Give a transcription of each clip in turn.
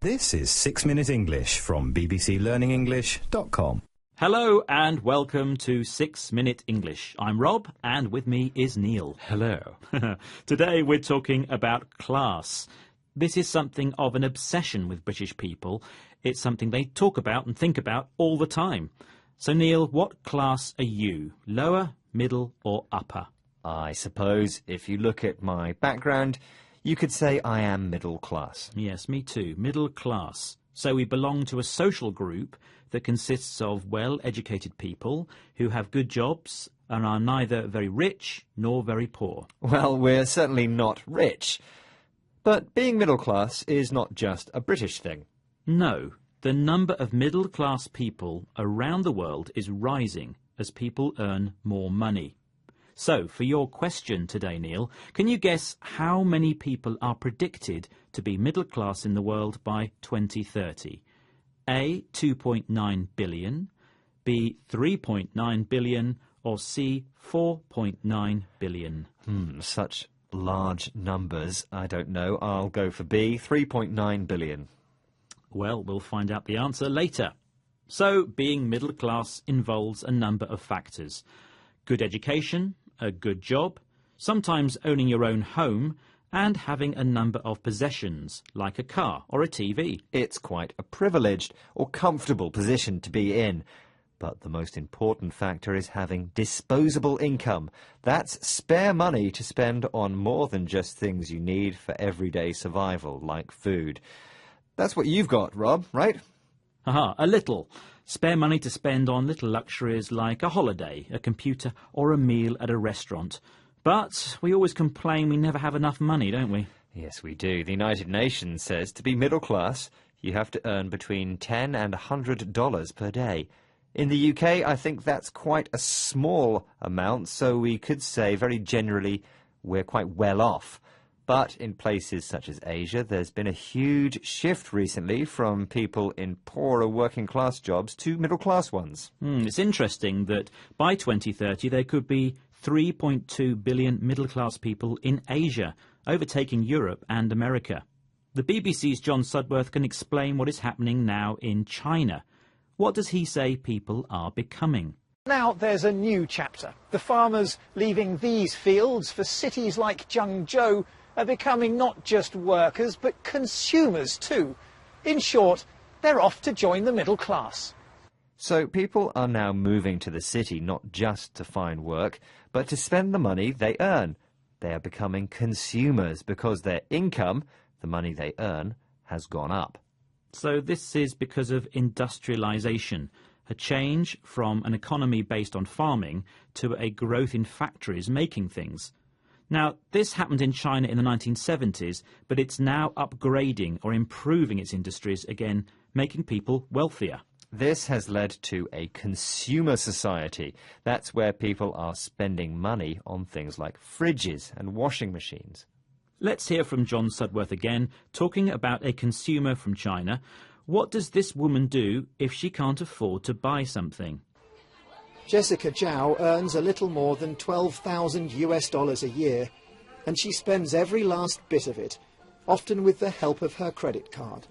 This is 6 Minute English from bbclearningenglish.com. Hello and welcome to 6 Minute English. I'm Rob and with me is Neil. Hello. Today we're talking about class. This is something of an obsession with British people. It's something they talk about and think about all the time. So Neil, what class are you? Lower, middle or upper? I suppose if you look at my background, you could say I am middle class. Yes, me too. Middle class. So we belong to a social group that consists of well-educated people who have good jobs and are neither very rich nor very poor. Well, we're certainly not rich. But being middle class is not just a British thing. No, the number of middle-class people around the world is rising as people earn more money. So, for your question today, Neil, can you guess how many people are predicted to be middle class in the world by 2030? A. 2.9 billion, B. 3.9 billion, or C. 4.9 billion? Such large numbers. I don't know. I'll go for B. 3.9 billion. Well, we'll find out the answer later. So, being middle class involves a number of factors. Good education, a good job, sometimes owning your own home, and having a number of possessions, like a car or a TV. It's quite a privileged or comfortable position to be in. But the most important factor is having disposable income. That's spare money to spend on more than just things you need for everyday survival, like food. That's what you've got, Rob, right? Aha, a little. Spare money to spend on little luxuries like a holiday, a computer or a meal at a restaurant. But we always complain we never have enough money, don't we? Yes, we do. The United Nations says to be middle class, you have to earn between $10 and $100 per day. In the UK, I think that's quite a small amount, so we could say very generally we're quite well off. But in places such as Asia, there's been a huge shift recently from people in poorer working-class jobs to middle-class ones. It's interesting that by 2030 there could be 3.2 billion middle-class people in Asia, overtaking Europe and America. The BBC's John Sudworth can explain what is happening now in China. What does he say people are becoming? Now there's a new chapter. The farmers leaving these fields for cities like Zhengzhou are becoming not just workers but consumers too. In short, they're off to join the middle class. So people are now moving to the city not just to find work, but to spend the money they earn. They are becoming consumers because their income, the money they earn, has gone up. So this is because of industrialisation, a change from an economy based on farming to a growth in factories making things. Now, this happened in China in the 1970s, but it's now upgrading or improving its industries again, making people wealthier. This has led to a consumer society. That's where people are spending money on things like fridges and washing machines. Let's hear from John Sudworth again, talking about a consumer from China. What does this woman do if she can't afford to buy something? Jessica Zhao earns a little more than $12,000 a year, and she spends every last bit of it, often with the help of her credit card.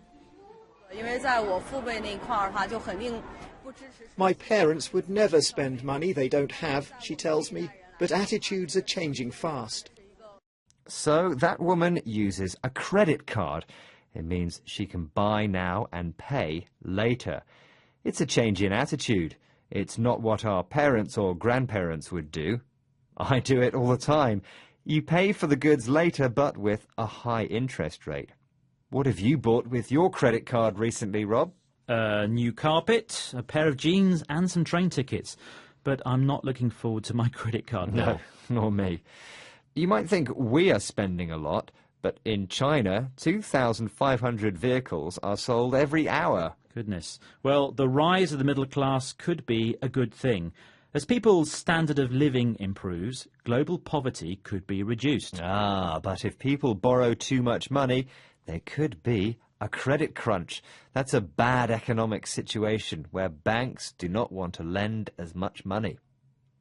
My parents would never spend money they don't have, she tells me, but attitudes are changing fast. So that woman uses a credit card. It means she can buy now and pay later. It's a change in attitude. It's not what our parents or grandparents would do. I do it all the time. You pay for the goods later, but with a high interest rate. What have you bought with your credit card recently, Rob? A new carpet, a pair of jeans and some train tickets. But I'm not looking forward to my credit card bill. No, nor me. You might think we are spending a lot, but in China, 2,500 vehicles are sold every hour. Goodness. Well, the rise of the middle class could be a good thing. As people's standard of living improves, global poverty could be reduced. But if people borrow too much money, there could be a credit crunch. That's a bad economic situation where banks do not want to lend as much money.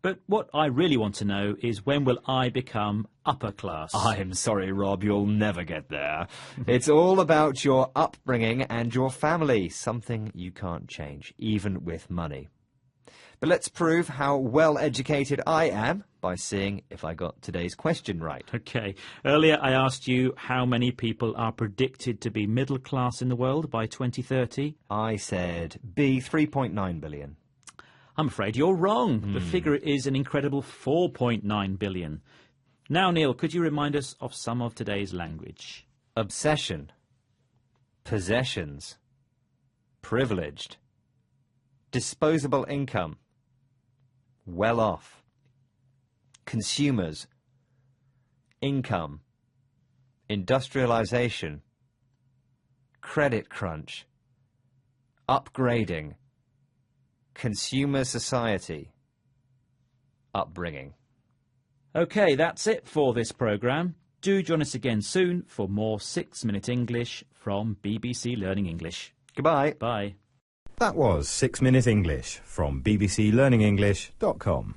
But what I really want to know is, when will I become upper class? I'm sorry, Rob, you'll never get there. It's all about your upbringing and your family, something you can't change, even with money. But let's prove how well educated I am by seeing if I got today's question right. OK. Earlier I asked you how many people are predicted to be middle class in the world by 2030. I said B, 3.9 billion. I'm afraid you're wrong. The figure is an incredible 4.9 billion. Now, Neil, could you remind us of some of today's language? Obsession. Possessions. Privileged. Disposable income. Well off. Consumers. Income. Industrialization. Credit crunch. Upgrading. Consumer society. Upbringing. OK, that's it for this programme. Do join us again soon for more 6-Minute English from BBC Learning English. Goodbye. Bye. That was 6 Minute English from bbclearningenglish.com.